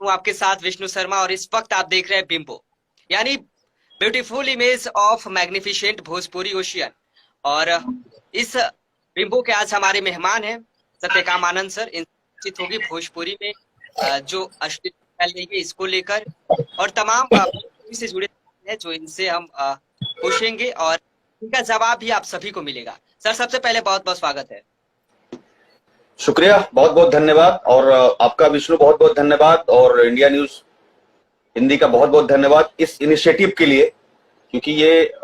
हूँ आपके साथ विष्णु शर्मा और इस वक्त आप देख रहे हैं बिंबो यानी beautiful image of magnificent Bhojpuri ocean. और इस बिंबो के आज हमारे मेहमान हैं सत्यकाम आनंद सर। इनसे बातचीत होगी भोजपुरी में जो अश्लीलता फैल रही है इसको लेकर और तमाम भोजपुरी से जुड़े हैं जो इनसे हम पूछेंगे और इनका जवाब भी आप सभी को मिलेगा। सर सबसे पहले बहुत बहुत स्वागत है। शुक्रिया, बहुत बहुत धन्यवाद। और आपका विष्णु बहुत बहुत धन्यवाद और इंडिया न्यूज हिंदी का बहुत बहुत धन्यवाद इस इनिशिएटिव के लिए, क्योंकि ये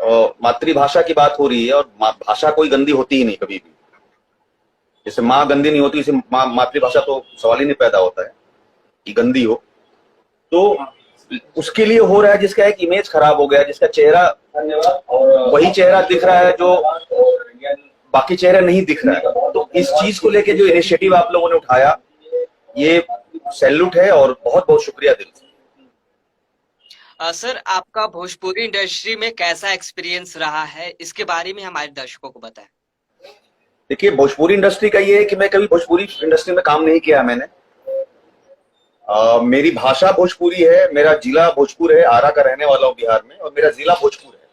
मातृभाषा की बात हो रही है और भाषा कोई गंदी होती ही नहीं कभी भी। जैसे माँ गंदी नहीं होती, इसे मातृभाषा तो सवाल ही नहीं पैदा होता है कि गंदी हो। तो उसके लिए हो रहा है जिसका एक इमेज खराब हो गया, जिसका चेहरा वही चेहरा दिख रहा है जो बाकी चेहरा नहीं दिख रहा है। तो इस चीज को लेके जो इनिशिएटिव आप लोगों ने उठाया, ये सैल्यूट है और बहुत बहुत शुक्रिया दिल से। सर आपका भोजपुरी इंडस्ट्री में कैसा एक्सपीरियंस रहा है, इसके बारे में हमारे दर्शकों को बताएं। देखिए, भोजपुरी इंडस्ट्री का ये है कि मैं कभी भोजपुरी इंडस्ट्री में काम नहीं किया मैंने। मेरी भाषा भोजपुरी है, मेरा जिला भोजपुर है, आरा का रहने वाला हूँ बिहार में, और मेरा जिला भोजपुर है।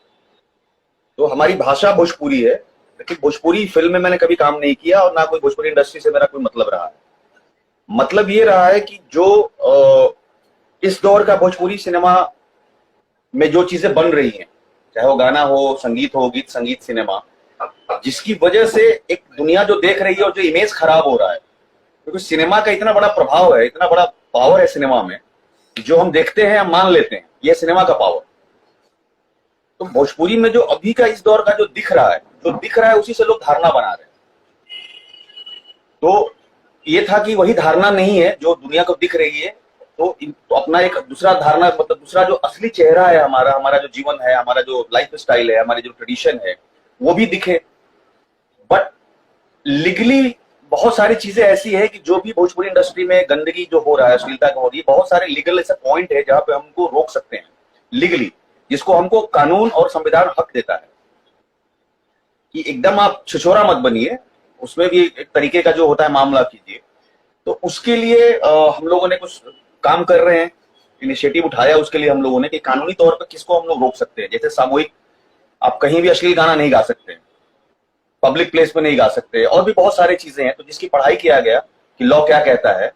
तो हमारी भाषा भोजपुरी है, लेकिन भोजपुरी फिल्म में मैंने कभी काम नहीं किया और ना कोई भोजपुरी इंडस्ट्री से मेरा कोई मतलब रहा है। मतलब ये रहा है कि जो इस दौर का भोजपुरी सिनेमा में जो चीजें बन रही हैं, चाहे वो गाना हो, संगीत हो, गीत संगीत सिनेमा, जिसकी वजह से एक दुनिया जो देख रही है और जो इमेज खराब हो रहा है, क्योंकि सिनेमा का इतना बड़ा प्रभाव है, इतना बड़ा पावर है सिनेमा में, जो हम देखते हैं हम मान लेते हैं ये सिनेमा का पावर। तो भोजपुरी में जो अभी का इस दौर का जो दिख रहा है उसी से लोग धारणा बना रहे हैं। तो ये था कि वही धारणा नहीं है जो दुनिया को दिख रही है, तो अपना एक दूसरा धारणा, मतलब दूसरा जो असली चेहरा है हमारा जो जीवन है, हमारा जो लाइफ स्टाइल है, हमारी जो ट्रेडिशन है, वो भी दिखे। बट लीगली बहुत सारी चीजें ऐसी है कि जो भी भोजपुरी इंडस्ट्री में गंदगी जो हो रहा है, अश्लीलता हो रही है, बहुत सारे लीगल ऐसे पॉइंट है जहां पे हमको रोक सकते हैं लीगली, जिसको हमको कानून और संविधान हक देता है कि एकदम आप छिछोरा मत बनिए, उसमें भी एक तरीके का जो होता है मामला कीजिए। तो उसके लिए हम लोगों ने कुछ काम कर रहे हैं, इनिशिएटिव उठाया उसके लिए हम लोगों ने कि कानूनी तौर पर किसको हम लोग रोक सकते हैं। जैसे सामूहिक आप कहीं भी अश्लील गाना नहीं गा सकते, पब्लिक प्लेस में नहीं गा सकते, और भी बहुत सारी चीजें हैं। तो जिसकी पढ़ाई किया गया कि लॉ क्या कहता है,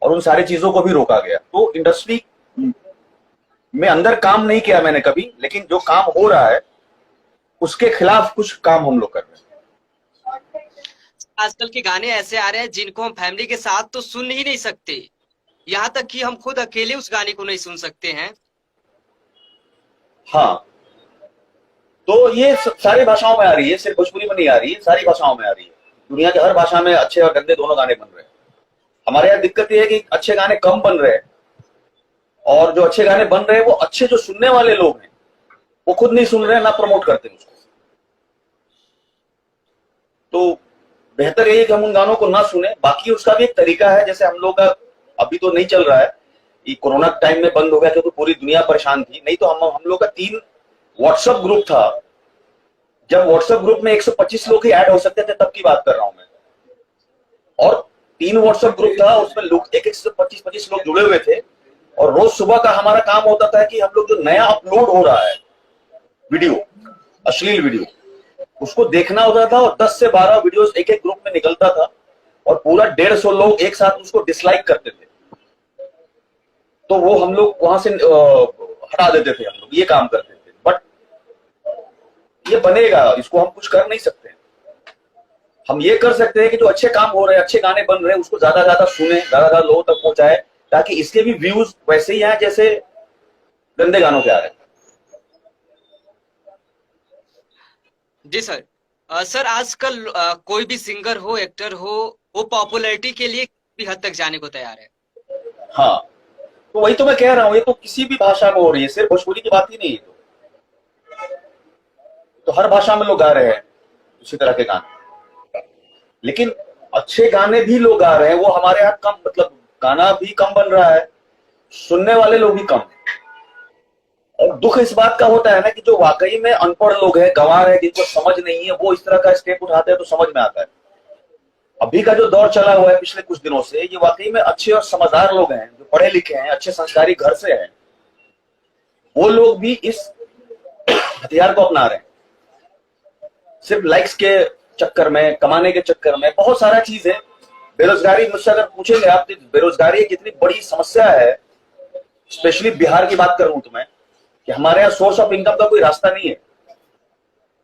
और उन सारी चीजों को भी रोका गया। तो इंडस्ट्री में अंदर काम नहीं किया मैंने कभी, लेकिन जो काम हो रहा है उसके खिलाफ कुछ काम हम लोग कर रहे हैं। आजकल के गाने ऐसे आ रहे हैं जिनको हम फैमिली के साथ तो सुन ही नहीं सकते, यहाँ तक कि हम खुद अकेले उस गाने को नहीं सुन सकते हैं। हाँ, तो ये सारी भाषाओं में आ रही है, सिर्फ भोजपुरी में नहीं आ रही है, सारी भाषाओं में आ रही है। दुनिया के हर भाषा में अच्छे और गंदे दोनों गाने बन रहे हैं। हमारे यहाँ दिक्कत ये है कि अच्छे गाने कम बन रहे हैं, और जो अच्छे गाने बन रहे हैं वो अच्छे जो सुनने वाले लोग हैं वो खुद नहीं सुन रहे हैं, ना प्रमोट करते हैं उसको। तो बेहतर यही है कि हम उन गानों को ना सुने। बाकी उसका भी एक तरीका है, जैसे हम लोग का अभी तो नहीं चल रहा है, ये कोरोना टाइम में बंद हो गया क्योंकि पूरी दुनिया परेशान थी। नहीं तो हम लोग का 3 व्हाट्सएप ग्रुप था। जब व्हाट्सएप ग्रुप में 125 लोग ही ऐड हो सकते थे, तब की बात कर रहा हूं मैं। और 3 व्हाट्सएप ग्रुप था, उसमें लोग 125 लोग जुड़े हुए थे, और रोज सुबह का हमारा काम होता था कि हम लोग जो नया अपलोड हो रहा है वीडियो, अश्लील वीडियो, उसको देखना होता था। और 10 से 12 वीडियोस एक ग्रुप में निकलता था, और पूरा 150 लोग एक साथ उसको डिसलाइक करते थे। तो वो हम लोग वहां से हटा देते थे, हम लोग ये काम करते थे। बट ये बनेगा, इसको हम कुछ कर नहीं सकते। हम ये कर सकते हैं कि जो अच्छे काम हो रहे हैं, अच्छे गाने बन रहे हैं, उसको ज्यादा ज्यादा सुने, ज्यादा ज्यादा लोगों तक पहुंचाए, ताकि इसके भी व्यूज वैसे ही आए जैसे गंदे गानों के आ रहे हैं। जी सर। सर आजकल कोई भी सिंगर हो, एक्टर हो, वो पॉपुलैरिटी के लिए भी हद तक जाने को तैयार है। हाँ, तो वही तो मैं कह रहा हूँ, ये तो किसी भी भाषा में हो रही है, सिर्फ भोजपुरी की बात ही नहीं है। तो हर भाषा में लोग गा रहे हैं उसी तरह के गाने, लेकिन अच्छे गाने भी लोग गा रहे हैं। वो हमारे यहाँ कम, मतलब गाना भी कम बन रहा है, सुनने वाले लोग भी कम हैं। और दुख इस बात का होता है ना कि जो वाकई में अनपढ़ लोग हैं, गंवार है, जिनको समझ नहीं है, वो इस तरह का स्टेप उठाते हैं तो समझ में आता है। अभी का जो दौर चला हुआ है पिछले कुछ दिनों से, ये वाकई में अच्छे और समझदार लोग हैं, जो पढ़े लिखे हैं, अच्छे संस्कारी घर से हैं, वो लोग भी इस हथियार को अपना रहे हैं। सिर्फ लाइक्स के चक्कर में, कमाने के चक्कर में। बहुत सारा चीज है। बेरोजगारी, मुझसे अगर पूछेंगे आप, बेरोजगारी एक इतनी बड़ी समस्या है, स्पेशली बिहार की बात करूं तो मैं, कि हमारे यहाँ सोर्स ऑफ इनकम का कोई रास्ता नहीं है।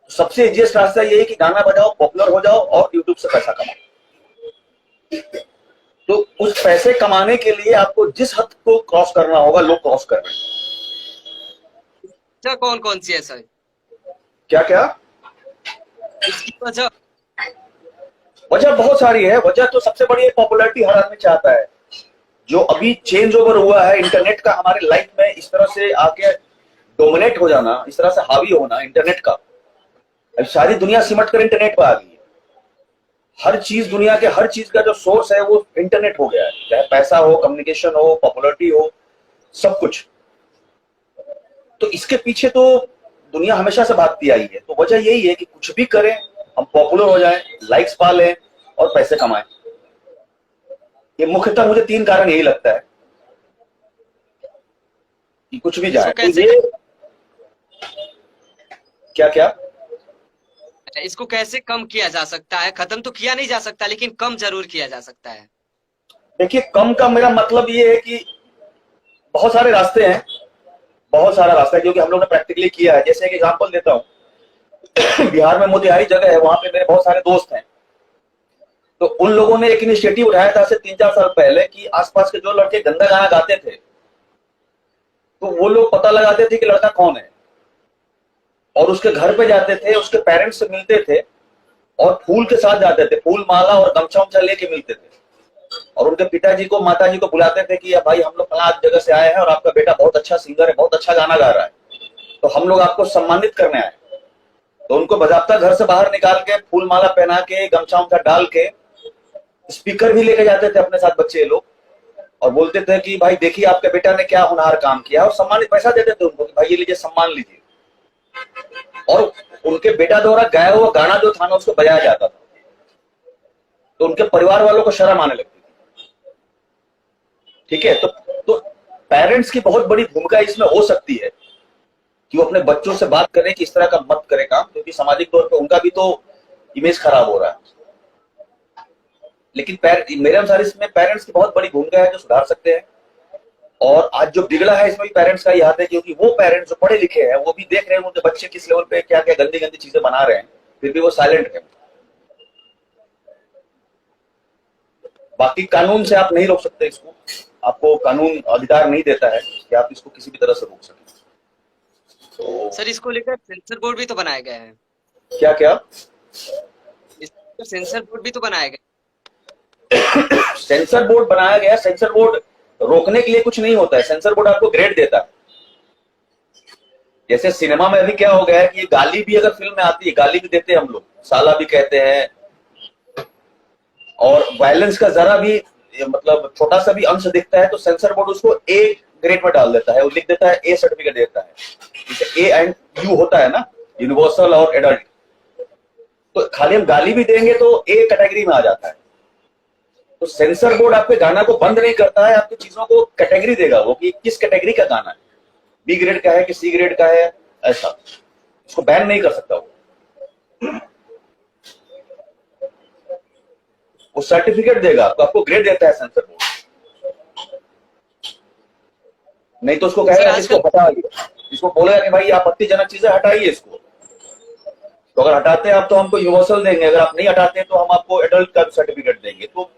सबसे इजीएस्ट रास्ता ये है कि गाना बजाओ, पॉपुलर हो जाओ और यूट्यूब से पैसा कमाओ। तो उस पैसे कमाने के लिए आपको जिस हद को क्रॉस करना होगा, लोग क्रॉस कर रहे हैं। वजह कौन कौन सी है सर? क्या क्या इसकी वजह? वजह बहुत सारी है। वजह तो सबसे बड़ी है, पॉपुलैरिटी हर आदमी चाहता है। जो अभी चेंज ओवर हुआ है इंटरनेट का हमारे लाइफ में, इस तरह से आके डोमिनेट हो जाना, इस तरह से हावी होना इंटरनेट का, अब सारी दुनिया सिमट कर इंटरनेट पर आ गई है। हर चीज, दुनिया के हर चीज का जो सोर्स है वो इंटरनेट हो गया है, चाहे पैसा हो, कम्युनिकेशन हो, पॉपुलैरिटी हो, सब कुछ। तो इसके पीछे तो दुनिया हमेशा से भागती आई है। तो वजह यही है कि कुछ भी करें, हम पॉपुलर हो जाएं, लाइक्स पा लें और पैसे कमाएं। ये मुख्यतः मुझे 3 कारण यही लगता है कि कुछ भी जाए। तो ये क्या क्या इसको कैसे कम किया जा सकता है? खत्म तो किया नहीं जा सकता, लेकिन कम जरूर किया जा सकता है। देखिए, कम का मेरा मतलब ये है कि बहुत सारे रास्ते हैं, बहुत सारा रास्ता है, क्योंकि हम लोग ने प्रैक्टिकली किया है। जैसे एक एग्जांपल देता हूँ, बिहार में मोतिहारी जगह है, वहां पे मेरे बहुत सारे दोस्त हैं। तो उन लोगों ने एक इनिशिएटिव उठाया था से 3-4 साल पहले कि आसपास के जो लड़के गंदा गाना गाते थे, तो वो लोग पता लगाते थे कि लड़का कौन है, और उसके घर पे जाते थे, उसके पेरेंट्स से मिलते थे और फूल के साथ जाते थे, फूल माला और गमछा उमछा लेके मिलते थे, और उनके पिताजी को, माताजी को बुलाते थे कि भाई हम लोग फलां जगह से आए हैं और आपका बेटा बहुत अच्छा सिंगर है, बहुत अच्छा गाना गा रहा है, तो हम लोग आपको सम्मानित करने आए। तो उनको बजाबता घर से बाहर निकाल के, फूल माला पहना के, गमछा उमछा डाल के, स्पीकर भी लेके जाते थे अपने साथ बच्चे लोग, और बोलते थे कि भाई देखिए आपके बेटा ने क्या होनहार काम किया, और सम्मानित पैसा देते थे उनको कि भाई ये लीजिए, सम्मान लीजिए। और उनके बेटा द्वारा गाया हुआ गाना जो था ना, उसको बजाया जाता था, तो उनके परिवार वालों को शर्म आने लगती थी। ठीक है, तो पेरेंट्स की बहुत बड़ी भूमिका इसमें हो सकती है कि वो अपने बच्चों से बात करें कि इस तरह का मत करें काम, क्योंकि सामाजिक तौर पर उनका भी तो इमेज खराब हो रहा है। लेकिन मेरे अनुसार इसमें पेरेंट्स की बहुत बड़ी भूमिका है जो सुधार सकते हैं। और आज जो बिगड़ा है इसमें भी पेरेंट्स का ही हाथ है, क्योंकि वो पेरेंट्स जो पढ़े लिखे हैं वो भी देख रहे हैं उनके बच्चे किस लेवल पे क्या क्या गंदी गंदी चीजें बना रहे हैं, फिर भी वो साइलेंट है। बाकी कानून से आप नहीं रोक सकते इसको, आपको कानून अधिकार नहीं देता है कि आप इसको किसी भी तरह से रोक सकें। तो सर, इसको लेकर सेंसर बोर्ड भी तो बनाए गए हैं। क्या क्या सेंसर बोर्ड भी तो बनाया गया। सेंसर बोर्ड बनाया गया। सेंसर बोर्ड रोकने के लिए कुछ नहीं होता है, सेंसर बोर्ड आपको ग्रेड देता है। जैसे सिनेमा में अभी क्या हो गया है कि गाली भी अगर फिल्म में आती है, गाली भी देते हैं हम लोग, साला भी कहते हैं, और वायलेंस का जरा भी मतलब छोटा सा भी अंश दिखता है तो सेंसर बोर्ड उसको ए ग्रेड में डाल देता है, वो लिख देता है, ए सर्टिफिकेट देता है। जैसे ए एंड यू होता है ना, यूनिवर्सल और एडल्ट, तो खाली हम गाली भी देंगे तो ए कैटेगरी में आ जाता है। तो सेंसर बोर्ड आपके गाना को बंद नहीं करता है, आपकी चीजों को कैटेगरी देगा वो कि किस कैटेगरी का गाना है, बी ग्रेड का है कि सी ग्रेड का है, ऐसा। इसको बैन नहीं कर सकता वो सर्टिफिकेट देगा आपको ग्रेड देता है सेंसर बोर्ड। नहीं तो उसको कहेगा इसको हटाइए, इसको बोलेगा कि भाई आपत्तिजनक चीजें हटाइए इसको। तो अगर हटाते हैं आप तो हमको यूनिवर्सल देंगे, अगर आप नहीं हटाते तो हम आपको एडल्ट का सर्टिफिकेट देंगे। तो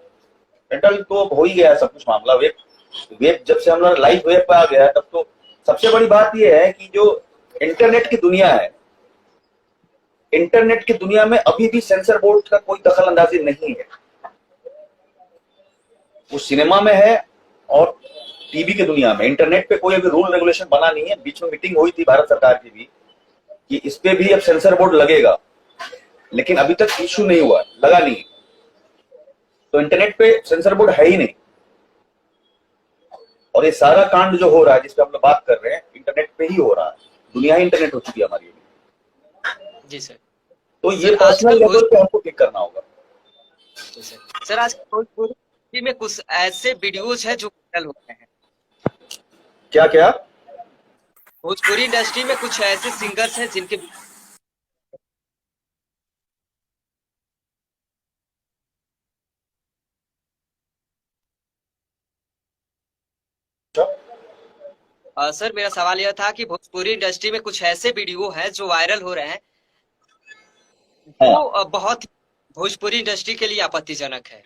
एडल्ट तो हो ही गया सब कुछ मामला। वेब जब से हम लोग लाइव वेब पे आ गया तब तो सबसे बड़ी बात यह है कि जो इंटरनेट की दुनिया है, इंटरनेट की दुनिया में अभी भी सेंसर बोर्ड का कोई दखल अंदाजी नहीं है। वो सिनेमा में है और टीवी की दुनिया में, इंटरनेट पे कोई अभी रूल रेगुलेशन बना नहीं है। बीच में मीटिंग हुई थी भारत सरकार की भी कि इस पे भी अब सेंसर बोर्ड लगेगा, लेकिन अभी तक इश्यू नहीं हुआ, लगा नहीं। तो इंटरनेट पे सेंसर बोर्ड है ही नहीं। और ये सारा कांड जो हो रहा है, जिसपे हम लोग बात कर रहे हैं, इंटरनेट पे ही हो रहा है। दुनिया ही इंटरनेट हो चुकी है हमारी। जी सर। तो ये पर्सनल लेवल पे हमको ठीक करना होगा। जी सर। सर आज भोजपुरी में कुछ ऐसे वीडियोज हैं जो वायरल हो रहे हैं। क्या क्या? भोजपुरी इंडस्ट्री में कुछ ऐसे सिंगर्स हैं जिनके सर मेरा सवाल यह था कि भोजपुरी इंडस्ट्री में कुछ ऐसे वीडियो हैं जो वायरल हो रहे हैं हाँ, जो बहुत भोजपुरी इंडस्ट्री के लिए आपत्तिजनक है।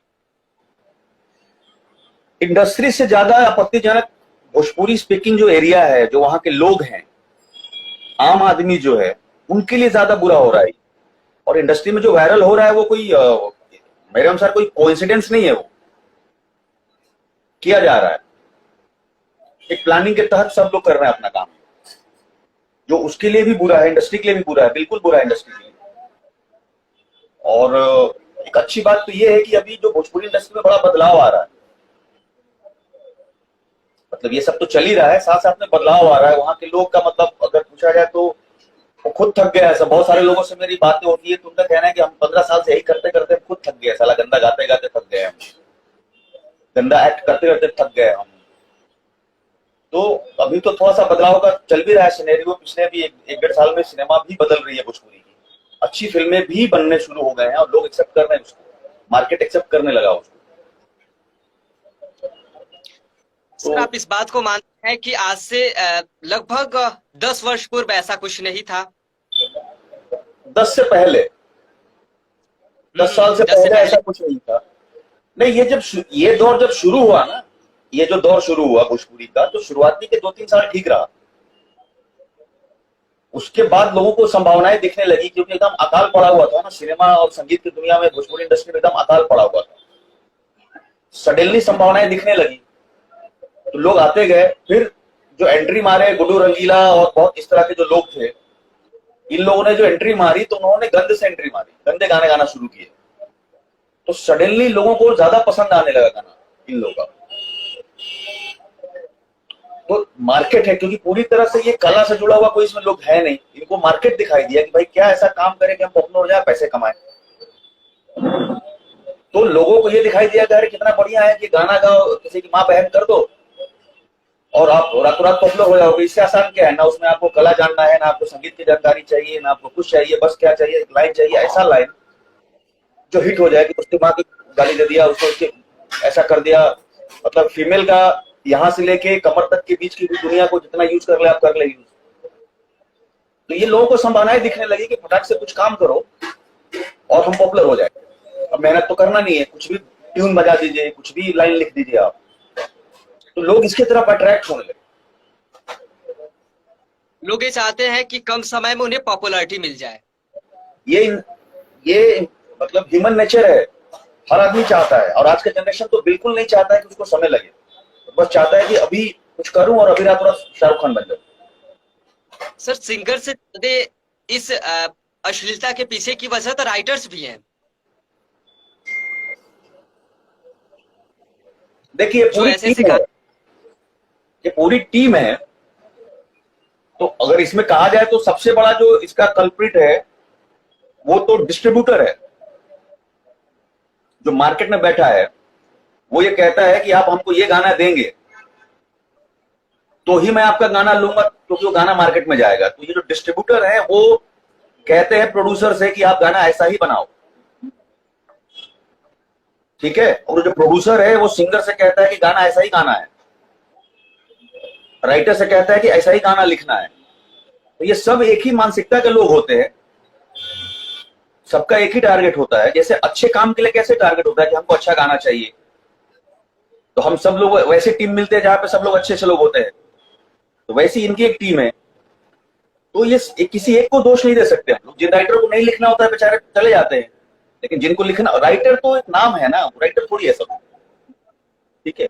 इंडस्ट्री से ज्यादा आपत्तिजनक भोजपुरी स्पीकिंग जो एरिया है, जो वहां के लोग हैं, आम आदमी जो है, उनके लिए ज्यादा बुरा हो रहा है। और इंडस्ट्री में जो वायरल हो रहा है वो कोई मेरे अनुसार कोई कोइंसिडेंस नहीं है, वो किया जा रहा है। एक प्लानिंग के तहत सब लोग कर रहे हैं अपना काम, जो उसके लिए भी बुरा है, इंडस्ट्री के लिए भी बुरा है, बिल्कुल बुरा है इंडस्ट्री के लिए। और एक अच्छी बात तो ये है कि अभी जो भोजपुरी इंडस्ट्री में बड़ा बदलाव आ रहा है, मतलब ये सब तो चल ही रहा है, साथ साथ में बदलाव आ रहा है। वहां के लोग का मतलब अगर पूछा जाए तो वो खुद थक गया है। सब बहुत सारे लोगों से मेरी बातें होती है तो उनका कहना है कि हम 15 साल से यही करते करते खुद थक गए, साला गंदा गाते गाते थक गए हम, गंदा एक्ट करते करते थक गए हम। तो अभी तो थोड़ा सा बदलाव का चल भी रहा है सिनेरियो। पिछले भी एक डेढ़ साल में सिनेमा भी बदल रही है भोजपुरी की, अच्छी फिल्में भी बनने शुरू हो गए हैं और लोग एक्सेप्ट कर रहे हैं उसको, मार्केट एक्सेप्ट करने लगा उसको। सर तो आप इस बात को मानते हैं कि आज से लगभग 10 वर्ष पूर्व ऐसा कुछ नहीं था? 10 से पहले, 10 साल से 10 से पहले पहले। ऐसा कुछ नहीं था। नहीं, ये दौर जब शुरू हुआ ना, ये जो दौर शुरू हुआ भोजपुरी का, तो शुरुआती के 2-3 साल ठीक रहा। उसके बाद लोगों को संभावनाएं दिखने लगी, क्योंकि एकदम अकाल पड़ा हुआ था ना सिनेमा और संगीत की दुनिया में, भोजपुरी इंडस्ट्री में एकदम अकाल पड़ा हुआ था। सडनली संभावनाएं दिखने लगी तो लोग आते गए। फिर जो एंट्री मारे गुड्डू रंगीला और बहुत इस तरह के जो लोग थे, इन लोगों ने जो एंट्री मारी तो उन्होंने गंद से एंट्री मारी, गंदे गाने गाना शुरू किए। तो सडनली लोगों को ज्यादा पसंद आने लगा गाना इन लोगों का। तो मार्केट है, क्योंकि पूरी तरह से ये कला से जुड़ा हुआ कोई इसमें लोग है नहीं, इनको मार्केट दिखाई दिया कि भाई क्या ऐसा काम करें कि हम पॉपुलर हो जाए, पैसे कमाएं। तो लोगों को ये दिखाई दिया कि अरे कितना बढ़िया है कि गाना गाओ, किसी की माँ बहन कर दो और आप रातों रात पॉपुलर हो जाओगे। इससे आसान क्या है? ना उसमें आपको कला जानना है, ना आपको संगीत की जानकारी चाहिए, ना आपको कुछ चाहिए, बस क्या चाहिए, एक लाइन चाहिए, ऐसा लाइन जो हिट हो जाए कि उसकी माँ की गाली दे दिया उसको, उसके ऐसा कर दिया। मतलब फीमेल का यहाँ से लेके कमर तक के बीच की दुनिया को जितना यूज कर ले आप कर ले यूज। तो ये लोगों को संभावनाएं दिखने लगी कि फटाक से कुछ काम करो और हम पॉपुलर हो जाए। अब मेहनत तो करना नहीं है, कुछ भी ट्यून बजा दीजिए, कुछ भी लाइन लिख दीजिए आप, तो लोग इसकी तरफ अट्रैक्ट होने लगे। लोग ये चाहते हैं कि कम समय में उन्हें पॉपुलैरिटी मिल जाए। ये ये मतलब ह्यूमन नेचर है, हर आदमी चाहता है। और आज का जनरेशन तो बिल्कुल नहीं चाहता है कि उसको समय लगे, बस चाहता है कि अभी कुछ करूं और अभी रातों रात शाहरुख खान बन जाऊं। सर सिंगर से ज्यादा इस अश्लीलता के पीछे की वजह तो राइटर्स भी हैं देखिए ये जो पूरी ऐसे ऐसे टीम है, गाने। ये पूरी टीम है। तो अगर इसमें कहा जाए तो सबसे बड़ा जो इसका कल्प्रिट है वो तो डिस्ट्रीब्यूटर है, जो मार्केट में बैठा है। वो ये कहता है कि आप हमको ये गाना देंगे तो ही मैं आपका गाना लूंगा, क्योंकि वो गाना मार्केट में जाएगा। तो ये जो डिस्ट्रीब्यूटर है वो कहते हैं प्रोड्यूसर से कि आप गाना ऐसा ही बनाओ, ठीक है। और जो प्रोड्यूसर है वो सिंगर से कहता है कि गाना ऐसा ही गाना है, राइटर से कहता है कि ऐसा ही गाना लिखना है। तो ये सब एक ही मानसिकता के लोग होते हैं, सबका एक ही टारगेट होता है। जैसे अच्छे काम के लिए कैसे टारगेट होता है कि हमको अच्छा गाना चाहिए, तो हम सब लोग वैसे टीम मिलते हैं जहां पे सब लोग अच्छे अच्छे लोग होते हैं। तो वैसी इनकी एक टीम है। तो ये किसी एक को दोष नहीं दे सकते हम लोग। जिन राइटर को नहीं लिखना होता है बेचारे चले जाते हैं, लेकिन जिनको लिखना, राइटर तो एक नाम है ना, राइटर थोड़ी है सब, ठीक है।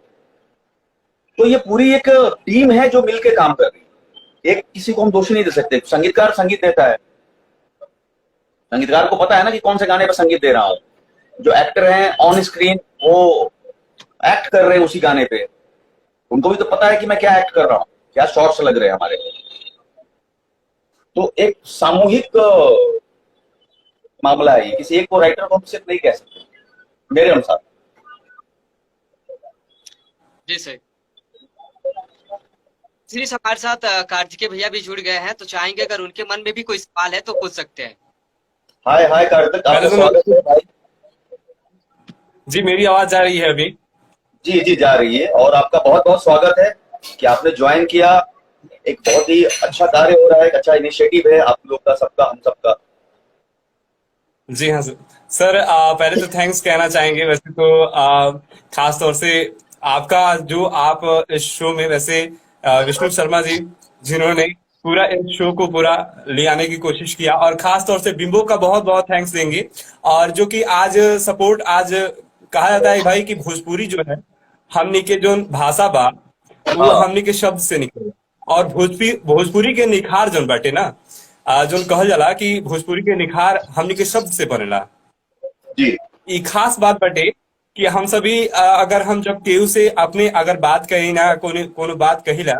तो ये पूरी एक टीम है जो मिलकर काम कर रही है, एक किसी को हम दोषी नहीं दे सकते। संगीतकार संगीत देता है, संगीतकार को पता है ना कि कौन से गाने पर संगीत दे रहा हूं। जो एक्टर हैं ऑन स्क्रीन वो एक्ट कर रहे हैं उसी गाने पे, उनको भी तो पता है कि मैं क्या एक्ट कर रहा हूँ, क्या शॉर्ट्स लग रहे हैं हमारे। तो एक सामूहिक मामला है ये, किसी एक को राइटर को हम सिर्फ नहीं कह सकते मेरे अनुसार। जी सर। सीरीज हमारे साथ कार्तिकेय भैया भी जुड़ गए हैं, तो चाहेंगे अगर उनके मन में भी कोई सवाल है तो पूछ सकते हैं। हाय हाय कार्तिक, पहले आपका तो स्वागत है भाई। जी, मेरी आवाज जा रही है अभी? जी जी जा रही है, और आपका बहुत बहुत स्वागत है कि आपने ज्वाइन किया। एक बहुत ही अच्छा कार्य हो रहा है, एक अच्छा इनिशिएटिव है आप लोग का, सबका, हम सबका। जी हाँ सर। सर, पहले तो थैंक्स कहना चाहेंगे। वैसे तो खास तौर से आपका जो आप इस शो में वैसे विष्णु शर्मा जी, जिन्होंने पूरा इस शो को पूरा ले आने की कोशिश किया, और खास तौर से बिंबो का बहुत बहुत थैंक्स देंगे। और जो कि आज सपोर्ट, आज कहा जाता है भाई कि भोजपुरी जो है, हमनी के जो भाषा बा वो हाँ हमनी के शब्द से निकले। और भोजपुरी भोजपुरी के निखार जोन बाटे ना, जोन कहल जाला कि भोजपुरी के निखार हमनी के शब्द से बनेला। जी ई खास बात बाटे कि हम सभी अगर हम जब केहू से अपने अगर बात कही ना, कोनो बात कहिला,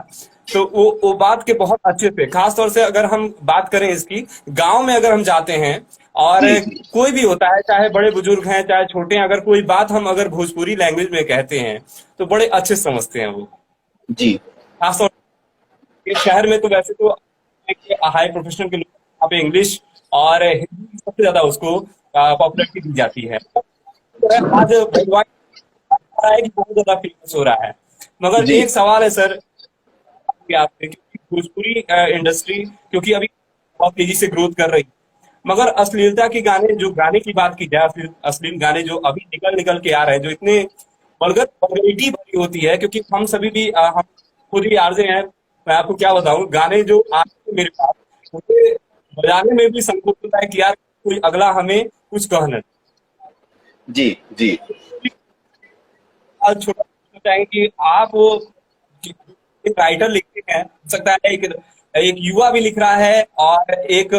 तो वो बात के बहुत अच्छे से, खास तौर से अगर हम बात करें इसकी, गांव में अगर हम जाते हैं और जी जी कोई भी होता है, चाहे बड़े बुजुर्ग हैं चाहे छोटे हैं, अगर कोई बात हम अगर भोजपुरी लैंग्वेज में कहते हैं तो बड़े अच्छे से समझते हैं वो। जी खास तौर से शहर में तो वैसे तो हाई प्रोफेशनल के लोग यहाँ पे इंग्लिश और हिंदी सबसे ज्यादा उसको पॉपुलरिटी दी जाती है। तो आज वर्ल्डवाइड है कि बहुत ज्यादा फेमस हो रहा है। मगर जी एक सवाल है सर कि आपसे, क्योंकि भोजपुरी इंडस्ट्री क्योंकि अभी बहुत तेजी से ग्रोथ कर रही है, मगर अश्लीलता के गाने, जो गाने की बात की जाए, अश्लील गाने जो अभी निकल निकल के आ रहे हैं, जो इतने वल्गरिटी भरी होती है, क्योंकि हम सभी भी हम खुद ही आरजे हैं। मैं आपको क्या बताऊं, गाने जो आते हैं मेरे पास, मुझे बजाने में भी संकोच होता है कि यार कोई अगला हमें कुछ कहना। जी जी आज छोटा चाहेंगे कि आप वो एक राइटर लिखते हैं, हो सकता है एक युवा भी लिख रहा है, और एक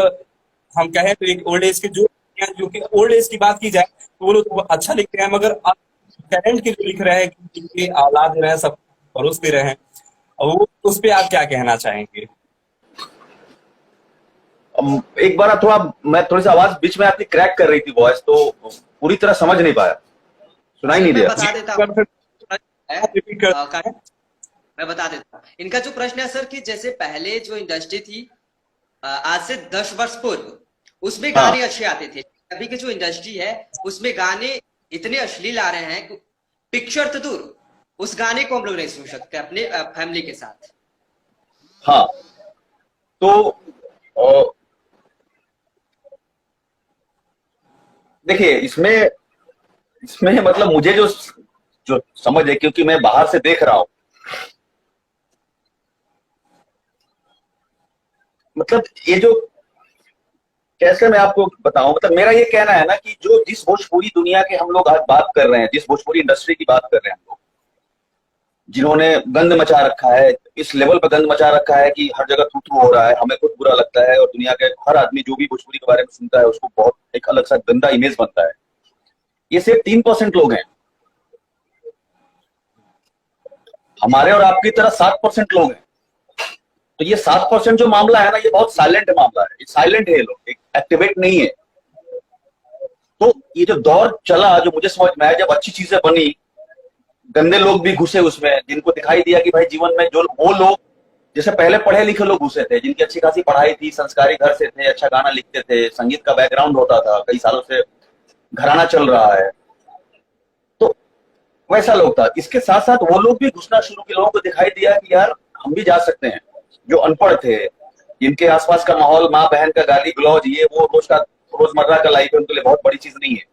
हम कहें तो एक ओल्ड एज के जो कि ओल्ड एज की बात की जाए तो वो लोग अच्छा लिखते हैं, मगर टैलेंट के जो लिख रहे हैं, जिनके औलाद दे रहे हैं, सब परोस दे रहे हैं, वो उस पे आप क्या कहना चाहेंगे? एक बार थोड़ा, मैं थोड़ी सी आवाज बीच में आपकी क्रैक कर रही थी, वॉइस तो पूरी तरह समझ नहीं पाया, सुनाई सर नहीं मैं दिया। बता देता हूँ। है, आप रिपीट कर। मैं बता देता हूँ इनका जो प्रश्न है सर, कि जैसे पहले जो इंडस्ट्री थी आज से 10 वर्ष पूर्व, उसमें हाँ गाने अच्छे आते थे। अभी की जो इंडस्ट्री है उसमें गाने इतने अश्लील आ रहे हैं कि पिक्चर तो दूर, उस गाने को हम लोग नहीं सुन सकते अपने फैमिली के साथ। हाँ। तो देखिए, इसमें इसमें मतलब मुझे जो जो समझ है, क्योंकि मैं बाहर से देख रहा हूं, मतलब ये जो, कैसे मैं आपको बताऊं, मतलब मेरा ये कहना है ना कि जो जिस भोजपुरी दुनिया के हम लोग आज बात कर रहे हैं, जिस भोजपुरी इंडस्ट्री की बात कर रहे हैं हम लोग, जिन्होंने गंद मचा रखा है, इस लेवल पर गंद मचा रखा है कि हर जगह थू थू हो रहा है, हमें खुद बुरा लगता है, और दुनिया के हर आदमी जो भी भोजपुरी के बारे में सुनता है उसको बहुत एक अलग सा गंदा इमेज बनता है। ये सिर्फ 3% लोग हैं। हमारे और आपकी तरह 7% लोग हैं। तो ये 7% जो मामला है ना, ये बहुत साइलेंट मामला है, ये साइलेंट है, लोग एक्टिवेट नहीं है। तो ये जो दौर चला, जो मुझे समझ में आया, जब अच्छी चीजें बनी, गंदे लोग भी घुसे उसमें, जिनको दिखाई दिया कि भाई जीवन में जो वो लोग, जैसे पहले पढ़े लिखे लोग घुसे थे, जिनकी अच्छी खासी पढ़ाई थी, संस्कारी घर से थे, अच्छा गाना लिखते थे, संगीत का बैकग्राउंड होता था, कई सालों से घराना चल रहा है, तो वैसा लोग था। इसके साथ साथ वो लोग भी घुसना शुरू किए, लोगों को दिखाई दिया कि यार हम भी जा सकते हैं। जो अनपढ़ थे, जिनके आसपास का माहौल, माँ बहन का गाली गलौज, ये वो रोजमर्रा का लाइफ है, उनके लिए बहुत बड़ी चीज नहीं है।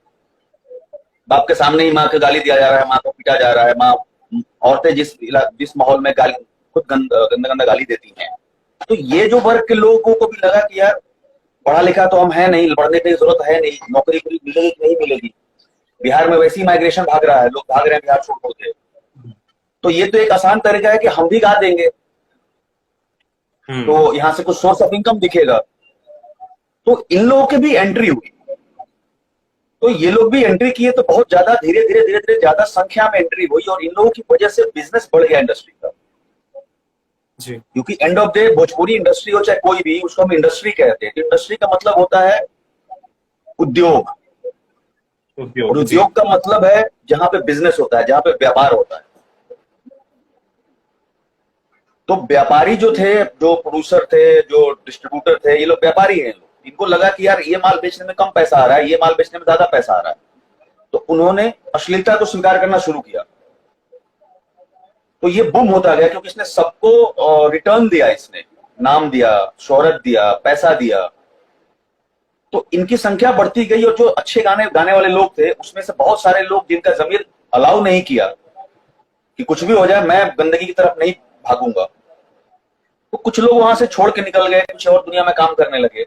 बाप के सामने ही माँ को गाली दिया जा रहा है, माँ को पीटा जा रहा है, माँ, औरतें जिस माहौल में गाली, खुद गंदा गंदा गाली देती हैं। तो ये जो वर्ग के लोगों को भी लगा कि यार पढ़ा लिखा तो हम है नहीं, पढ़ने की जरूरत है नहीं, नौकरी मिलेगी कि नहीं मिलेगी, बिहार में वैसी माइग्रेशन भाग रहा है, लोग भाग रहे हैं बिहार छोड़ छोड़ के, तो ये तो एक आसान तरीका है कि हम भी गा देंगे, तो यहाँ से कुछ सोर्स ऑफ इनकम दिखेगा। तो इन लोगों की भी एंट्री हुई, तो ये लोग भी एंट्री किए, तो बहुत ज्यादा धीरे धीरे ज्यादा संख्या में एंट्री हुई, और इन लोगों की वजह से बिजनेस बढ़ गया इंडस्ट्री का। जी। क्योंकि end of day Bhojpuri industry हो चाहे कोई भी, उसको हम इंडस्ट्री कहते हैं। इंडस्ट्री का मतलब होता है उद्योग, और जी। उद्योग का मतलब है जहां पे बिजनेस होता है, जहां पे व्यापार होता है। तो व्यापारी जो थे, जो प्रोड्यूसर थे, जो डिस्ट्रीब्यूटर थे, ये लोग व्यापारी हैं। लोग इनको लगा कि यार ये माल बेचने में कम पैसा आ रहा है, ये माल बेचने में ज्यादा पैसा आ रहा है, तो उन्होंने अश्लीलता को स्वीकार करना शुरू किया। तो ये बूम होता गया क्योंकि इसने सबको रिटर्न दिया, इसने नाम दिया, शोहरत दिया, पैसा दिया, तो इनकी संख्या बढ़ती गई। और जो अच्छे गाने गाने वाले लोग थे उसमें से बहुत सारे लोग जिनका जमीर अलाउ नहीं किया कि कुछ भी हो जाए मैं गंदगी की तरफ नहीं भागूंगा, तो कुछ लोग वहां से छोड़ के निकल गए, कुछ और दुनिया में काम करने लगे।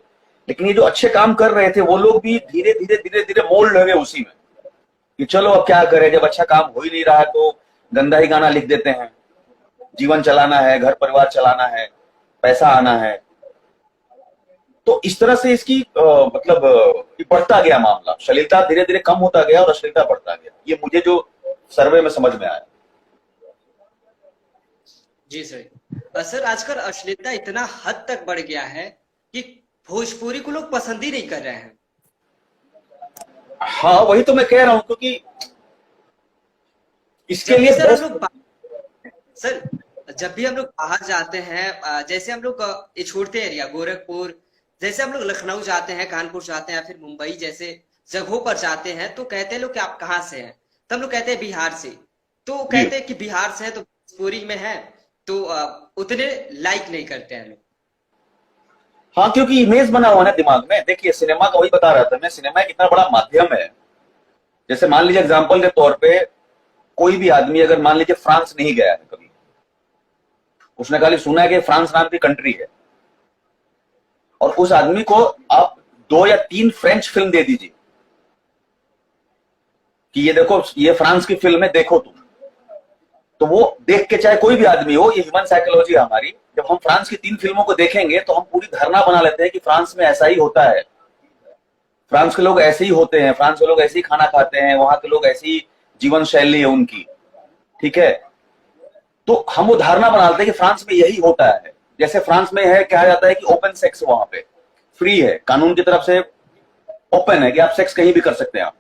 लेकिन ये जो अच्छे काम कर रहे थे वो लोग भी धीरे धीरे धीरे धीरे मोल्ड हो गए उसी में कि चलो अब क्या करें, जब अच्छा काम हो ही नहीं रहा तो गंदा ही गाना लिख देते हैं, जीवन चलाना है, घर परिवार चलाना है, पैसा आना है। तो इस तरह से इसकी बढ़ता गया मामला, अश्लीलता धीरे धीरे कम होता गया और अश्लीलता बढ़ता गया। ये मुझे जो सर्वे में समझ में आया। जी सर। सर आजकल अश्लीलता इतना हद तक बढ़ गया है कि भोजपुरी को लोग पसंद ही नहीं कर रहे हैं। हाँ वही तो मैं कह रहा हूं, क्योंकि इसके लिए सर हम लोग सर जब भी हम लोग बाहर जाते हैं, जैसे हम लोग ये छोड़ते एरिया गोरखपुर, जैसे हम लोग लखनऊ जाते हैं, कानपुर जाते हैं, फिर मुंबई जैसे जगहों पर जाते हैं, तो कहते हैं लोग कि आप कहाँ से हैं, तो हम लोग कहते हैं बिहार से। तो कहते हैं कि बिहार से है तो भोजपुरी में है, तो उतने लाइक नहीं करते हैं लोग। हाँ क्योंकि इमेज बना हुआ है ना दिमाग में। देखिए सिनेमा का वही बता रहा था मैं, सिनेमा एक इतना बड़ा माध्यम है। जैसे मान लीजिए एग्जाम्पल के तौर पे कोई भी आदमी अगर मान लीजिए फ्रांस नहीं गया है कभी, उसने खाली सुना है कि फ्रांस नाम की कंट्री है, और उस आदमी को आप 2 या 3 फ्रेंच फिल्म दे दीजिए कि ये देखो ये फ्रांस की फिल्म है, देखो तुम, तो वो देख के, चाहे कोई भी आदमी हो, ये ह्यूमन साइकोलॉजी है हमारी, जब हम फ्रांस की 3 फिल्मों को देखेंगे तो हम पूरी धारणा बना लेते हैं कि फ्रांस में ऐसा ही होता है, फ्रांस के लोग ऐसे ही होते हैं, फ्रांस के लोग ऐसे ही खाना खाते हैं, वहां के लोग ऐसी जीवन शैली है उनकी, ठीक है। तो हम वो धारणा बना लेते हैं कि फ्रांस में यही होता है। जैसे फ्रांस में है, कहा जाता है कि ओपन सेक्स वहां पे फ्री है, कानून की तरफ से ओपन है कि आप सेक्स कहीं भी कर सकते हैं आप।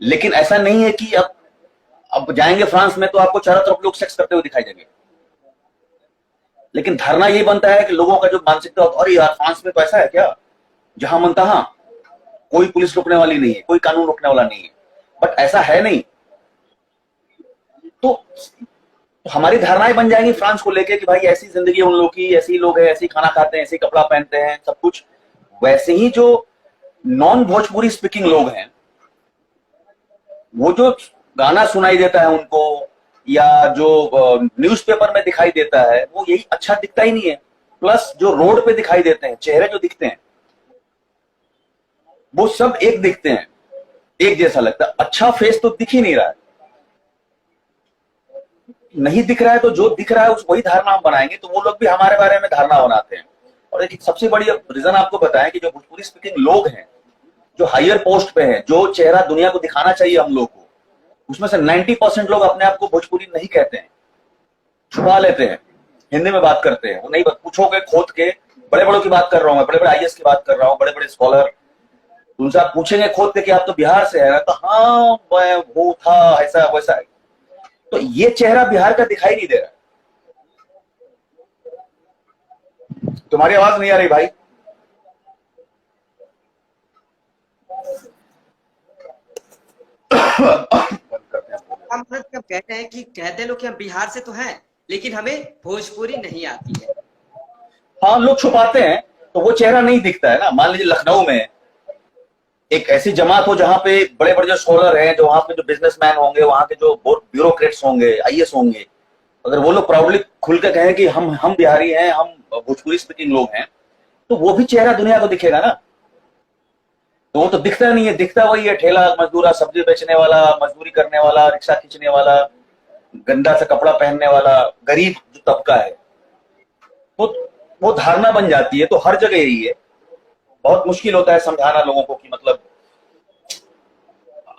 लेकिन ऐसा नहीं है कि अब जाएंगे फ्रांस में तो आपको चारों तरफ लोग सेक्स करते हुए दिखाई देंगे। लेकिन धारणा ये बनता है कि लोगों का जो मानसिकता, अरे यार फ्रांस में तो ऐसा है क्या, जहां मनता हाँ कोई पुलिस रोकने वाली नहीं है, कोई कानून रोकने वाला नहीं है, बट ऐसा है नहीं। तो हमारी धारणाएं बन जाएंगी फ्रांस को लेके कि भाई ऐसी जिंदगी उन लोगों की, ऐसे ही लोग हैं, ऐसे ही खाना खाते हैं, ऐसे ही कपड़ा पहनते हैं, सब कुछ। वैसे ही जो नॉन भोजपुरी स्पीकिंग लोग हैं, वो जो गाना सुनाई देता है उनको या जो न्यूज़पेपर में दिखाई देता है, वो यही अच्छा दिखता ही नहीं है। प्लस जो रोड पे दिखाई देते हैं, चेहरे जो दिखते हैं, वो सब एक दिखते हैं, एक जैसा लगता है। अच्छा फेस तो दिख ही नहीं रहा है, नहीं दिख रहा है, तो जो दिख रहा है उस वही धारणा हम बनाएंगे, तो वो लोग भी हमारे बारे में धारणा बनाते हैं। और एक सबसे बड़ी रीजन आपको बताएं कि जो भोजपुरी स्पीकिंग लोग हैं, जो हायर पोस्ट पे हैं, जो चेहरा दुनिया को दिखाना चाहिए हम लोग को, उसमें से 90% लोग अपने आप को भोजपुरी नहीं कहते हैं, छुपा लेते हैं, हिंदी में बात करते हैं। वो नहीं पूछोगे खोद के, बड़े बड़ों की बात कर रहा हूं मैं, बड़े बड़े आईएएस की बात कर रहा हूँ, बड़े बड़े स्कॉलर, उनसे आप पूछेंगे खोद के कि आप तो बिहार से है, तो हाँ वो था ऐसा वैसा है। तो ये चेहरा बिहार का दिखाई नहीं दे रहा। तुम्हारी आवाज नहीं आ रही भाई। हम कहते हैं कि कहते लोग कि हम बिहार से तो हैं, लेकिन हमें भोजपुरी नहीं आती है। हाँ लोग छुपाते हैं, तो वो चेहरा नहीं दिखता है ना। मान लीजिए लखनऊ में एक ऐसी जमात हो जहां पे बड़े बड़े जो स्कॉलर हैं, जो वहां पे जो बिजनेसमैन होंगे, वहां के जो ब्यूरोक्रेट्स होंगे, आईएएस होंगे, अगर वो लोग प्राउडली खुल के कहें कि हम बिहारी हैं, हम भोजपुरी स्पीकिंग लोग हैं, तो वो भी चेहरा दुनिया को दिखेगा ना। तो वो तो दिखता नहीं है, दिखता वही है ठेला मजदूरा, सब्जी बेचने वाला, मजदूरी करने वाला, रिक्शा खींचने वाला, गंदा सा कपड़ा पहनने वाला, गरीब जो तबका है, वो धारणा बन जाती है। तो हर जगह यही है। बहुत मुश्किल होता है समझाना लोगों को कि मतलब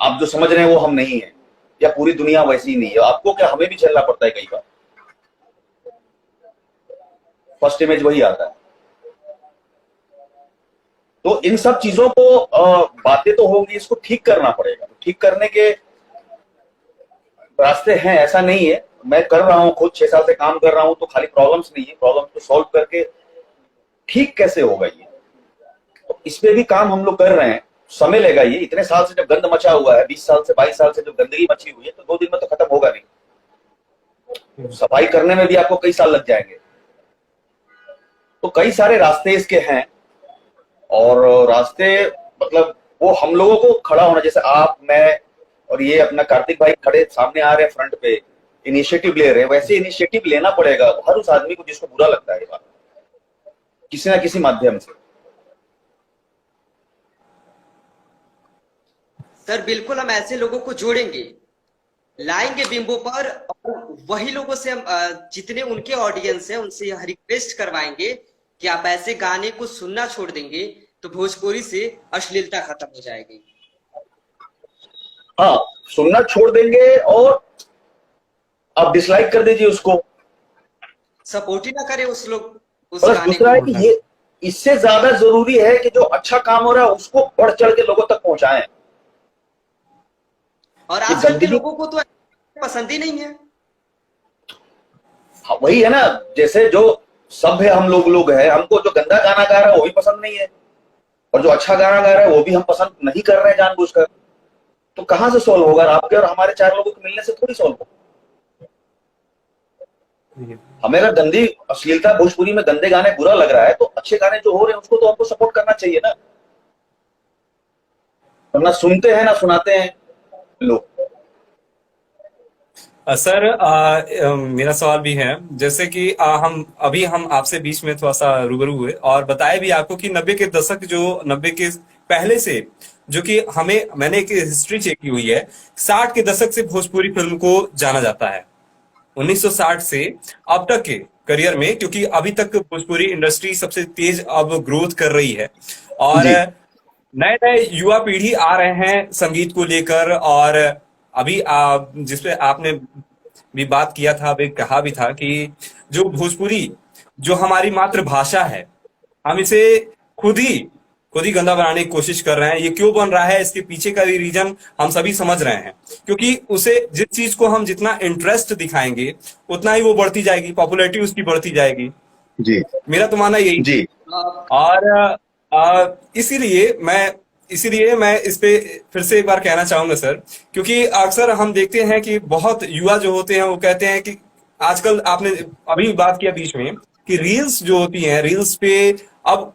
आप जो समझ रहे हैं वो हम नहीं है, या पूरी दुनिया वैसी ही नहीं है। आपको क्या, हमें भी झेलना पड़ता है कई बार। फर्स्ट इमेज वही आता है। तो इन सब चीजों को बातें तो होंगी, इसको ठीक करना पड़ेगा। तो ठीक करने के रास्ते हैं, ऐसा नहीं है। मैं कर रहा हूँ, खुद 6 साल से काम कर रहा हूँ, तो खाली प्रॉब्लम्स नहीं है, प्रॉब्लम्स को सॉल्व करके ठीक कैसे होगा ये, तो इस पे भी काम हम लोग कर रहे हैं। समय लेगा ये, इतने साल से जब गंद मचा हुआ है, 20 साल से 22 साल से जो गंदगी मची हुई है, तो 2 दिन में तो खत्म होगा नहीं। सफाई करने में भी आपको कई साल लग जाएंगे। तो कई सारे रास्ते इसके हैं, और रास्ते मतलब वो हम लोगों को खड़ा होना, जैसे आप, मैं और ये अपना कार्तिक भाई खड़े सामने आ रहे हैं फ्रंट पे, इनिशिएटिव ले रहे हैं, वैसे इनिशिएटिव लेना पड़ेगा हर उस आदमी को जिसको बुरा लगता है ये बात, किसी ना किसी माध्यम से। सर बिल्कुल हम ऐसे लोगों को जोड़ेंगे, लाएंगे बिंबो पर, और वही लोगों से हम जितने उनके ऑडियंस है उनसे यह रिक्वेस्ट करवाएंगे कि आप ऐसे गाने को सुनना छोड़ देंगे तो भोजपुरी से अश्लीलता खत्म हो जाएगी। हाँ, सुनना छोड़ देंगे, और आप डिसलाइक कर दीजिए उसको, सपोर्ट ही ना करे उस लोग उस प्लस गाने दूसरा है को। कि ये इससे ज्यादा जरूरी है कि जो अच्छा काम हो रहा है उसको बढ़ चढ़ के लोगों तक पहुंचाएं। और ये आजकल के गंदगी, लोगों को तो पसंद ही नहीं है। हाँ, वही है ना, जैसे जो सभ्य हम लोग हैं, हमको जो गंदा गाना गा रहा है वो भी पसंद नहीं है, और जो अच्छा गाना गा रहा है वो भी हम पसंद नहीं कर रहे हैं जानबूझकर। तो कहां से सॉल्व होगा? आपके और हमारे 4 लोगों को मिलने से थोड़ी सॉल्व होगा। हमें अगर गंदी अश्लीलता भोजपुरी में गंदे गाने बुरा लग रहा है, तो अच्छे गाने जो हो रहे हैं उसको तो हमको सपोर्ट करना चाहिए ना, वरना सुनते हैं ना सुनाते हैं लोग। सर मेरा सवाल भी है, जैसे कि हम आपसे बीच में थोड़ा सा रूबरू हुए और बताया भी आपको कि 90 के दशक, जो 90 के पहले से, जो कि मैंने एक हिस्ट्री चेक की हुई है, 60 के दशक से भोजपुरी फिल्म को जाना जाता है, 1960 से अब तक के करियर में, क्योंकि अभी तक भोजपुरी इंडस्ट्री सबसे तेज अब ग्रोथ कर रही है, और जी, नए नए युवा पीढ़ी आ रहे हैं संगीत को लेकर। और अभी जिसपे आपने भी बात किया था, अभी कहा भी था कि जो भोजपुरी, जो हमारी मातृभाषा है, हम इसे खुद ही खुद ही गंदा बनाने की कोशिश कर रहे हैं। ये क्यों बन रहा है, इसके पीछे का भी रीजन हम सभी समझ रहे हैं, क्योंकि उसे, जिस चीज को हम जितना इंटरेस्ट दिखाएंगे उतना ही वो बढ़ती जाएगी, पॉपुलैरिटी उसकी बढ़ती जाएगी। जी, मेरा तो मानना यही। जी, और इसीलिए मैं इस पे फिर से एक बार कहना चाहूंगा सर, क्योंकि अक्सर हम देखते हैं कि बहुत युवा जो होते हैं वो कहते हैं कि आजकल, आपने अभी बात किया बीच में कि रील्स जो होती हैं, रील्स पे अब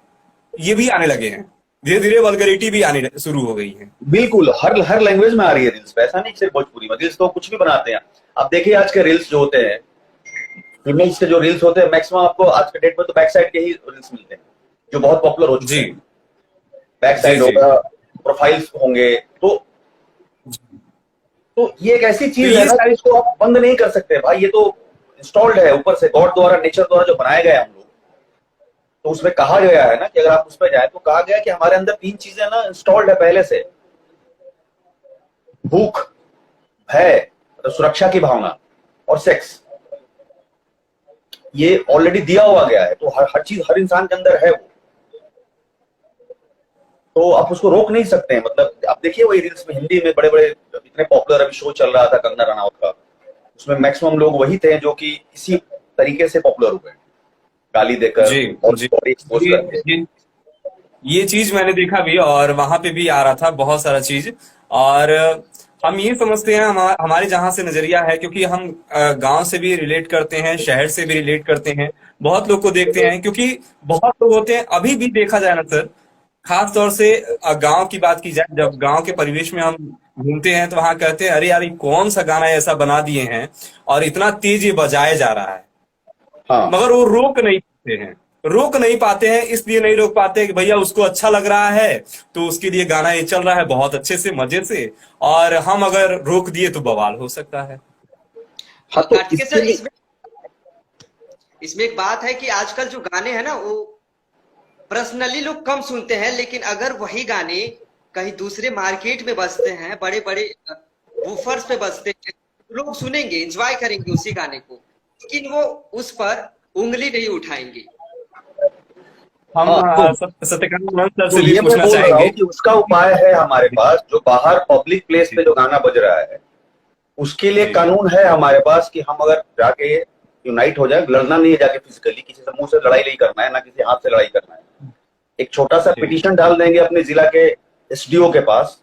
ये भी आने लगे हैं, धीरे धीरे वल्गरिटी भी आने शुरू हो गई है। बिल्कुल हर हर लैंग्वेज में आ रही है रील्स, ऐसा नहीं सिर्फ भोजपुरी में। रील्स तो कुछ भी बनाते हैं। आप देखिए आज के रील्स जो होते हैं, फीमेल्स के जो रील्स होते हैं, मैक्सिमम आपको आज के डेट में तो बैक साइड के ही रील्स मिलते हैं, जो बहुत पॉपुलर हो चुके जी हैं। बैक जी साइड जी। होगा, प्रोफाइल्स होंगे, तो ये एक ऐसी तो चीज है ये ना कि सारी, इसको आप बंद नहीं कर सकते भाई। ये तो इंस्टॉल्ड है ऊपर से, गॉड द्वारा, नेचर द्वारा जो बनाए गए हम लोग। तो उसमें कहा गया है ना कि अगर आप उस पर जाए तो कहा गया है कि हमारे अंदर 3 चीजें ना इंस्टॉल्ड है पहले से: भूख, भय, तो सुरक्षा की भावना, और सेक्स। ये ऑलरेडी दिया हुआ गया है, तो हर चीज हर इंसान के अंदर है वो, तो आप उसको रोक नहीं सकते हैं। मतलब आप देखिए वही रील्स में हिंदी में बड़े बड़े इतने पॉपुलर अभी शो चल रहा था कंगना रनावत का, उसमें मैक्सिमम लोग वही थे जो कि इसी तरीके से पॉपुलर हुए, गाली देकर जी और जी। बॉडी एक्सपोज ये करके। ये ये चीज मैंने देखा भी, और वहां पे भी आ रहा था बहुत सारा चीज। और हम ये समझते हैं, हमारे जहां से नजरिया है, क्योंकि हम गांव से भी रिलेट करते हैं, शहर से भी रिलेट करते हैं, बहुत लोग को देखते हैं, क्योंकि बहुत लोग होते हैं, अभी भी देखा जाए ना सर, खास तौर से गांव की बात की जाए, जब गांव के परिवेश में हम घूमते हैं तो वहां कहते हैं, अरे यार ये कौन सा गाना ऐसा बना दिए हैं और इतना तेज ये बजाया जा रहा है। हाँ, मगर वो रोक नहीं पाते हैं, इसलिए नहीं रोक पाते कि भैया उसको अच्छा लग रहा है, तो उसके लिए गाना ये चल रहा है बहुत अच्छे से, मजे से, और हम अगर रोक दिए तो बवाल हो सकता है। हाँ, तो कार्तिकेय इसके सर, लिए इसमें एक बात है कि आजकल जो गाने हैं ना, वो पर्सनली लोग कम सुनते हैं, लेकिन अगर वही गाने कहीं दूसरे मार्केट में बजते हैं, बड़े बड़े वूफर्स पे बजते हैं, लोग सुनेंगे, एंजॉय करेंगे उसी गाने को, लेकिन वो उस पर उंगली नहीं उठाएंगे। हम हाँ, सत्यकांत सर तो से भी ये मैं पूछना बोल रहा हूँ चाहेंगे। कि उसका उपाय है हमारे पास, जो बाहर पब्लिक प्लेस पे जो गाना बज रहा है उसके लिए जी कानून है हमारे पास कि हम अगर जाके यूनाइट हो जाए, लड़ना नहीं है जाके फिजिकली, किसी से मुंह से लड़ाई नहीं करना है, ना किसी हाथ से लड़ाई करना है। एक छोटा सा जी पिटीशन डाल देंगे अपने जिला के एसडीओ के पास,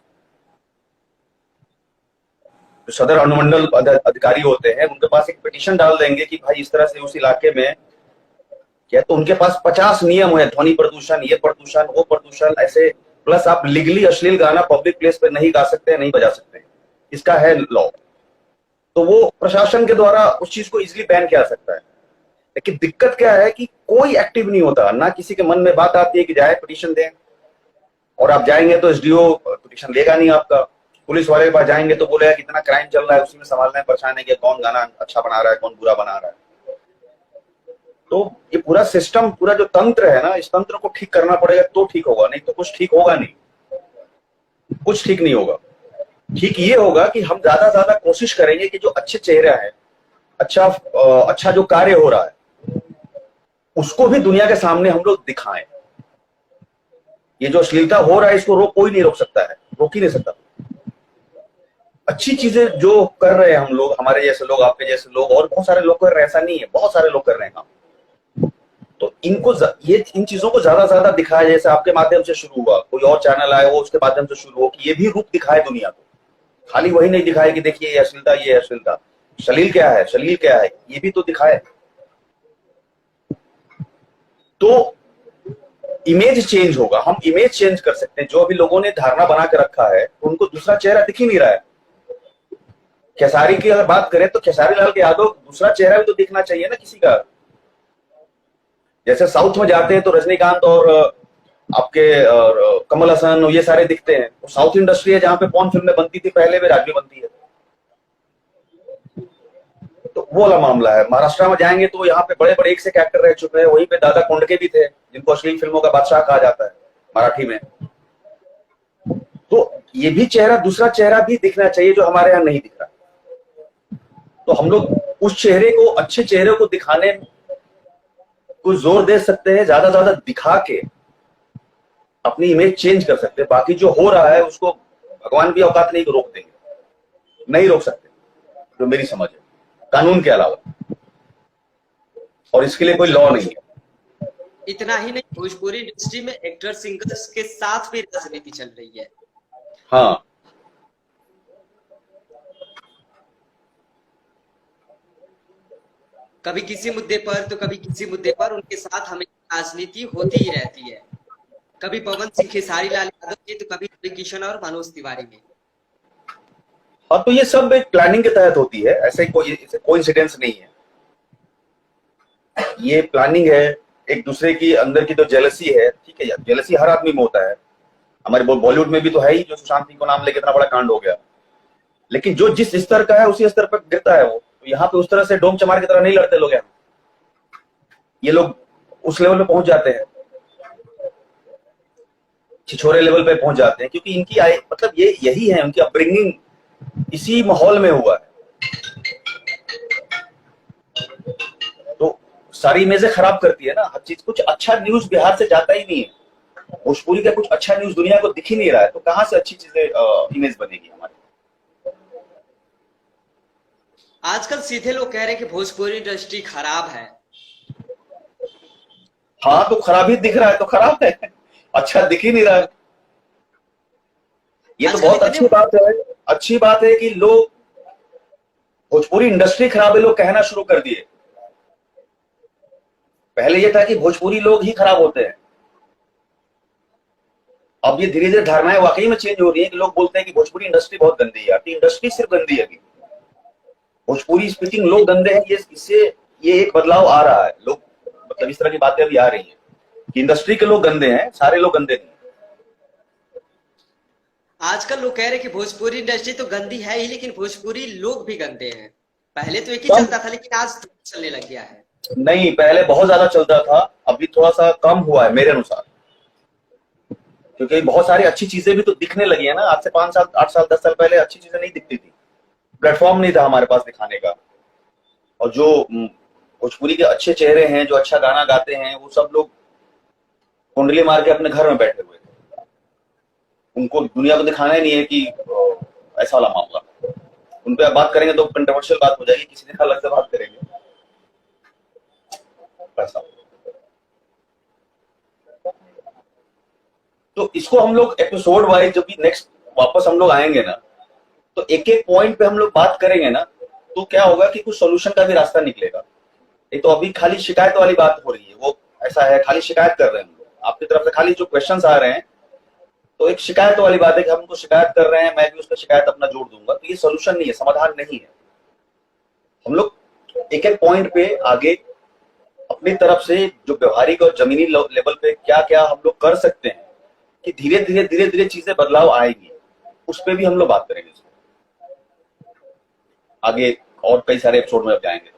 जो सदर अनुमंडल अधिकारी होते हैं उनके पास एक पिटीशन डाल देंगे कि भाई इस तरह से उस इलाके में क्या, तो उनके पास 50 नियम है, ध्वनि प्रदूषण, ये प्रदूषण, वो प्रदूषण, ऐसे। प्लस आप लीगली अश्लील गाना पब्लिक प्लेस पे नहीं गा सकते, नहीं बजा सकते, इसका है लॉ। तो वो प्रशासन के द्वारा उस चीज को इजिली बैन किया जा सकता है। लेकिन दिक्कत क्या है कि कोई एक्टिव नहीं होता, ना किसी के मन में बात आती है कि जाए पिटीशन दें, और आप जाएंगे तो एसडीओ पिटीशन लेगा नहीं आपका। पुलिस वाले के पास जाएंगे तो बोलेगा कितना क्राइम चल रहा है, उसी में संभालना है, परेशान है कि कौन गाना अच्छा बना रहा है, कौन बुरा बना रहा है। तो ये पूरा सिस्टम, पूरा जो तंत्र है ना, इस तंत्र को ठीक करना पड़ेगा तो ठीक होगा, नहीं तो कुछ ठीक होगा नहीं, कुछ ठीक नहीं होगा। ठीक ये होगा कि हम ज्यादा से ज्यादा कोशिश करेंगे कि जो अच्छे चेहरा है, अच्छा जो कार्य हो रहा है, उसको भी दुनिया के सामने हम लोग दिखाएं। ये जो अश्लीलता हो रहा है इसको कोई नहीं रोक सकता है, रोक ही नहीं सकता। अच्छी चीजें जो कर रहे हैं हम लोग, हमारे जैसे लोग, आपके जैसे लोग, और बहुत सारे लोग कर रहे हैं, ऐसा नहीं है, बहुत सारे लोग कर रहे हैं काम। तो इनको ये इन चीजों को ज्यादा से ज्यादा दिखाया, जैसे आपके माध्यम से शुरू हुआ, कोई और चैनल आए वो उसके माध्यम से शुरू हो, कि ये भी रूप दिखाए दुनिया को, खाली वही नहीं दिखाए कि देखिए ये अश्लीलता, ये अश्लीलता, शलील क्या है, शलील क्या है, ये भी तो दिखाए। तो इमेज चेंज होगा, हम इमेज चेंज कर सकते हैं। जो अभी लोगों ने धारणा बना के रखा है उनको दूसरा चेहरा दिख ही नहीं रहा है। खेसारी की अगर बात करें तो खेसारी लाल के यादव दूसरा चेहरा भी तो दिखना चाहिए ना किसी का। जैसे साउथ में जाते हैं तो रजनीकांत और आपके और कमल हसन और ये सारे दिखते हैं। तो साउथ इंडस्ट्री है जहां पे कौन फिल्में बनती थी पहले, भी आज भी बनती है। तो वो वाला मामला है। महाराष्ट्र में जाएंगे तो यहाँ पे बड़े बड़े एक से एक्टर रह चुके हैं, वहीं पे दादा कोंडके भी थे जिनको अश्लील फिल्मों का बादशाह कहा जाता है मराठी में। तो ये भी चेहरा, दूसरा चेहरा भी दिखना चाहिए जो हमारे यहाँ नहीं दिख रहा। तो हम लोग उस चेहरे को, अच्छे चेहरे को दिखाने को जोर दे सकते हैं, ज्यादा ज्यादा दिखा के अपनी इमेज चेंज कर सकते हैं। बाकी जो हो रहा है उसको भगवान भी औकात नहीं रोक देंगे, नहीं रोक सकते, जो मेरी समझ है, कानून के अलावा। और इसके लिए कोई लॉ नहीं है। इतना ही नहीं, भोजपुरी इंडस्ट्री में एक्टर सिंगर्स के साथ भी राजनीति चल रही है। हाँ, कभी किसी मुद्दे पर तो कभी किसी मुद्दे पर उनके साथ हमेशा राजनीति होती ही रहती है। कभी पवन सिंह, खेसारी लाल यादव की, तो कभी रवि किशन और मनोज तिवारी में। हाँ, तो ये सब एक प्लानिंग के तहत होती है, ऐसे कोई इंसिडेंस नहीं है। ये प्लानिंग है, एक दूसरे की अंदर की तो जेलसी है, ठीक है यार, जेलसी हर आदमी में होता है। हमारे बॉलीवुड में भी तो है ही, जो सुशांत सिंह को नाम लेके इतना बड़ा कांड हो गया। लेकिन जो जिस स्तर का है उसी स्तर पर गिरता है वो। तो यहाँ पे उस तरह से डोम चमार की तरह नहीं लड़ते लोग, यहाँ ये लोग उस लेवल पे पहुंच जाते हैं, छिछोरे लेवल पे पहुंच जाते हैं, क्योंकि इनकी मतलब ये यही है, उनकी अपब्रिंगिंग इसी माहौल में हुआ है। तो सारी इमेजें खराब करती है ना हर चीज। कुछ अच्छा न्यूज बिहार से जाता ही नहीं है, भोजपुरी का कुछ अच्छा न्यूज दुनिया को दिख ही नहीं रहा है, तो कहां से अच्छी चीजें इमेज बनेगी हमारी। आजकल सीधे लोग कह रहे हैं कि भोजपुरी इंडस्ट्री खराब है। हाँ, तो खराब ही दिख रहा है तो खराब है, अच्छा दिख ही नहीं रहा है। ये तो आजकल बहुत अच्छी बात है, अच्छी बात है कि लोग, भोजपुरी इंडस्ट्री खराब है लोग कहना शुरू कर दिए। पहले ये था कि भोजपुरी लोग ही खराब होते हैं। अब ये धीरे धीरे धारणाएं वाकई में चेंज हो रही है कि लोग बोलते हैं कि भोजपुरी इंडस्ट्री बहुत गंदी है। आपकी इंडस्ट्री सिर्फ गंदी है, भोजपुरी स्पीकिंग लोग गंदे हैं, इससे ये एक बदलाव आ रहा है। लोग मतलब इस तरह की बातें अभी आ रही हैं कि इंडस्ट्री के लोग गंदे हैं, सारे लोग गंदे नहीं। आजकल लोग कह रहे हैं कि भोजपुरी इंडस्ट्री तो गंदी है ही, लेकिन भोजपुरी लोग भी गंदे हैं। पहले तो एक ही चलता था, लेकिन आज चलने लग गया है। नहीं, पहले बहुत ज्यादा चलता था, अभी थोड़ा सा कम हुआ है मेरे अनुसार, क्योंकि बहुत सारी अच्छी चीजें भी तो दिखने लगी है ना। आज से 5 साल, 8 साल, 10 साल पहले अच्छी चीजें नहीं दिखती थी, प्लेटफॉर्म नहीं था हमारे पास दिखाने का। और जो भोजपुरी के अच्छे चेहरे हैं, जो अच्छा गाना गाते हैं, वो सब लोग कुंडली मार के अपने घर में बैठे हुए थे। उनको दुनिया को दिखाना ही नहीं है कि ऐसा वाला मामला। उन पे आप बात करेंगे तो कंट्रोवर्शियल बात हो जाएगी, किसी दिन अलग से बात करेंगे ऐसा। तो इसको हम लोग एपिसोड वाइज जब भी नेक्स्ट वापस हम लोग आएंगे ना, तो एक एक पॉइंट पे हम लोग बात करेंगे ना, तो क्या होगा कि कुछ सोल्यूशन का भी रास्ता निकलेगा। ये तो अभी खाली शिकायत वाली बात हो रही है, वो ऐसा है खाली शिकायत कर रहे हैं हम लोग, आपकी तरफ से खाली जो क्वेश्चंस आ रहे हैं तो एक शिकायत वाली बात है कि हम उनको शिकायत कर रहे हैं, मैं भी उस पर शिकायत अपना जोड़ दूंगा, तो ये सोल्यूशन नहीं है, समाधान नहीं है। हम लोग एक एक पॉइंट पे आगे अपनी तरफ से जो व्यवहारिक और जमीनी लेवल पे क्या क्या हम लोग कर सकते हैं कि धीरे धीरे चीजें बदलाव आएगी, उस पर भी हम लोग बात करेंगे आगे और कई सारे एपिसोड में अब जाएंगे।